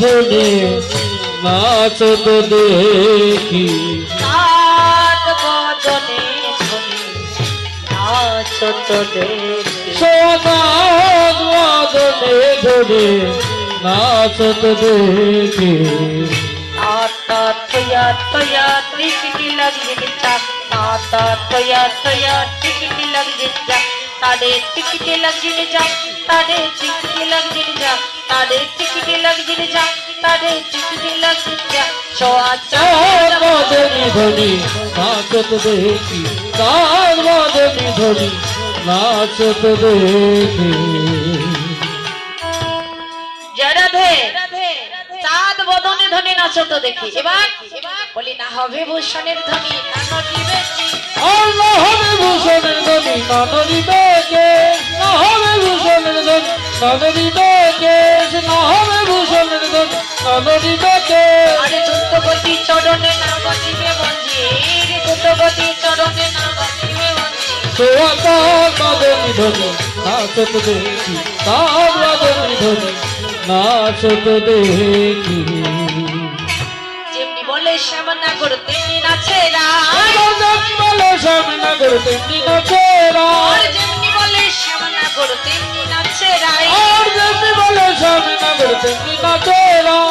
ধনে নাচত দেখি সাত বদনে ধনে নাচত দেখি সোনাদ বদনে ধনে নাচত দেখি आता तया तया टिकटी लग जा आता तया तया टिकटी लग जा तारे टिकटी लग जा तारे टिकटी लग जा तारे टिकटी लग जा तारे टिकटी लग जा सोआ सात बदने धने नाचत देखी सात बदने धने नाचत देखी जराधे চাঁদ বদনে ধনে নাচত দেখি এবার বলি না হবে ভূষণের ধনী না নড়িবে আর না হবে ভূষণের ধনী না নড়িবে কে না হবে ভূষণের ধনী না নড়িবে কে না হবে ভূষণের ধনী না নড়িবে কে আরে দ্রুতগতি চরণে না বাজিবে মঞ্জির দ্রুতগতি চরণে না বাজিবে মঞ্জির সোয়া তার বদনে ধনী নাচত দেখি তার বদনে ধনী নাচত দেখি যেমনি বলে শ্যামনা করতে তেমনি নাচে যেমনি বলে শ্যামনা করতে তেমনি নাচে আর যেমনি বলে শ্যামনা করতে তেমনি নাচে আর যেমনি বলে শ্যামনা করতে তেমনি নাচে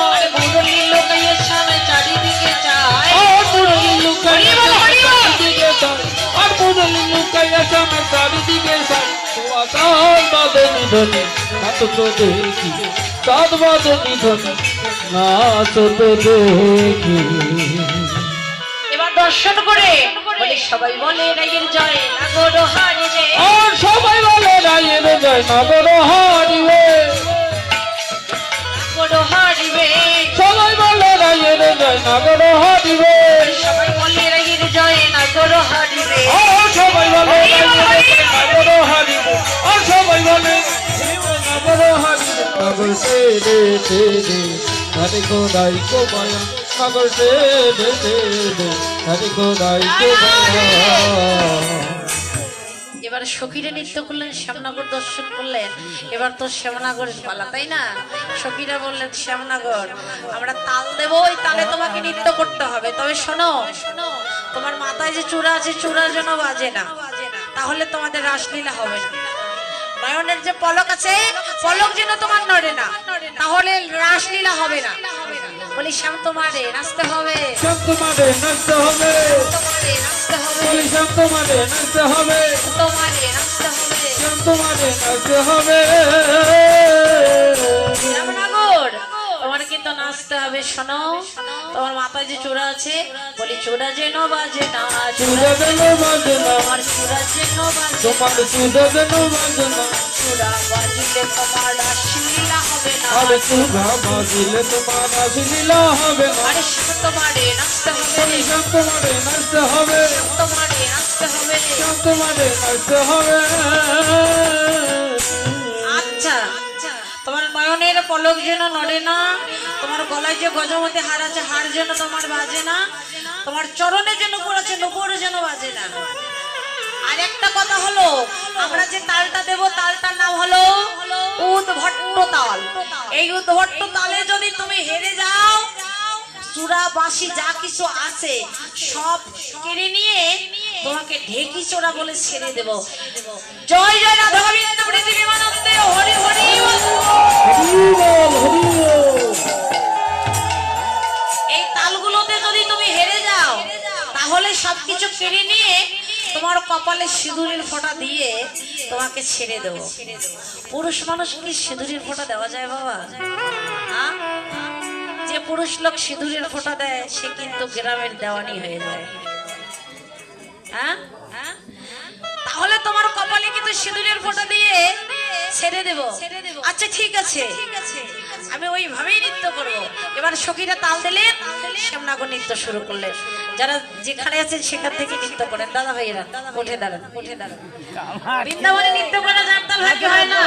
আর মুরলি লোকাইয়ে সামনে চারিদিকে যায় আর মুরলি লুকাইয়া চারিদিকে যায় আর মুরলি লুকাইয়া সামনে চারিদিকে যায় সোয়া তার বদনে ধনী নাচত দেখি সাত বদনে ধনী নাচত দেখি এবার দর্শন করে বলে সবাই বলে রায়ের জয় নাগর হারিবে আর সবাই বলে রায়ের জয় নগর হারিবে নাগর হারিবে সবাই বলে রায়ের জয় নগর হারিবে সবাই বলে রায়ের জয় নাগর হারিবে আর সবাই বলে রায়ের জয় নগর হারিবে আর সবাই বলে নগর হারিবে নগর রে হরে খোদাই কো মায়া নগর রে হরে খোদাই কো মায়া এবার সখীরে নৃত্য করলেন শ্যামনগর দর্শন করলেন এবার তো শ্যামনগরের পালা তাই না সখীরা বললেন শ্যামনগর আমরা তাল দেবো ওই তালে তোমাকে নৃত্য করতে হবে তবে শোনো তোমার মাথায় যে চূড়া আছে চূড়ার জন্য বাজে না তাহলে তোমাদের রাসলীলা হবে না নয়নের যে পলক আছে পলক যেন তোমার নড়ে না তাহলে রাসলীলা হবে না বলি শ্যাম তোমারে নাচতে হবে শ্যাম তোমারে নাচতে হবে তোমারে নাচতে হবে বলি শ্যাম তোমারে নাচতে হবে তোমারে নাচতে হবে শ্যাম তোমারে নাচতে হবে শ্যামনগর তোমার কিন্তু নাচতে হবে শোনো তোমার মাথায় যে চূড়া আছে বলি চূড়া যেন বাজে না চূড়া যেন বাজে না আমার চূড়া যেন বাজে তোমার চূড়া যেন বাজে না চূড়া বাজিলে তোমার রাসলীলা হবে না আরে চূড়া বাজিলে তোমার রাসলীলা হবে না আরে শ্যাম তোমারে নাচতে হবে বলি শ্যাম তোমারে নাচতে হবে তোমারে নাচতে হবে শ্যাম তোমারে নাচতে হবে আচ্ছা তোমার নয়নের পলক যেন নড়ে না তোমার গলায় যে গজমতি হার আছে হার যেন তোমার বাজে না তোমার চরণে যে নুপুর আছে নুপুর যেন বাজে না আর একটা কথা হলো আমরা যে তালটা দেব তালটার নাম হলো উদ্ভট্ট তাল এই উদ্ভট্ট তালে যদি তুমি হেরে যাও চূড়া বাঁশি যা কিছু আছে সব কেড়ে নিয়ে তোমাকে ঢেকি চোরা বলে ছেড়ে দেব জয় জয় রাধা গোবিন্দ পৃথিবীমানন্দে হরি হরি এই তালগুলোতে যদি তুমি হেরে যাও তাহলে সবকিছু কেড়ে নিয়ে তোমার কপালে সিঁদুরের ফোঁটা দিয়ে তোমাকে ছেড়ে দেব পুরুষ মানুষ কি সিঁদুরের ফোঁটা দেওয়া যায় বাবা হ্যাঁ যে পুরুষ লোক সিঁদুরের ফোঁটা দেয় সে কিন্তু গ্রামের দেওয়ানি হয়ে যায় হ্যাঁ তাহলে তোমার কপালে কিন্তু সিঁদুরের ফোঁটা দিয়ে ছেড়ে দেব আচ্ছা ঠিক আছে আমি ওইভাবেই নৃত্য করবো এবার সখীরা তাল দিলে শ্যামনগর নৃত্য শুরু করলেন যারা যেখানে আছেন সেখান থেকে নৃত্য করেন দাদা ভাইয়েরা উঠে দাঁড়ান বৃন্দাবনে নৃত্য করা যার তাল ভাগ্য হয় না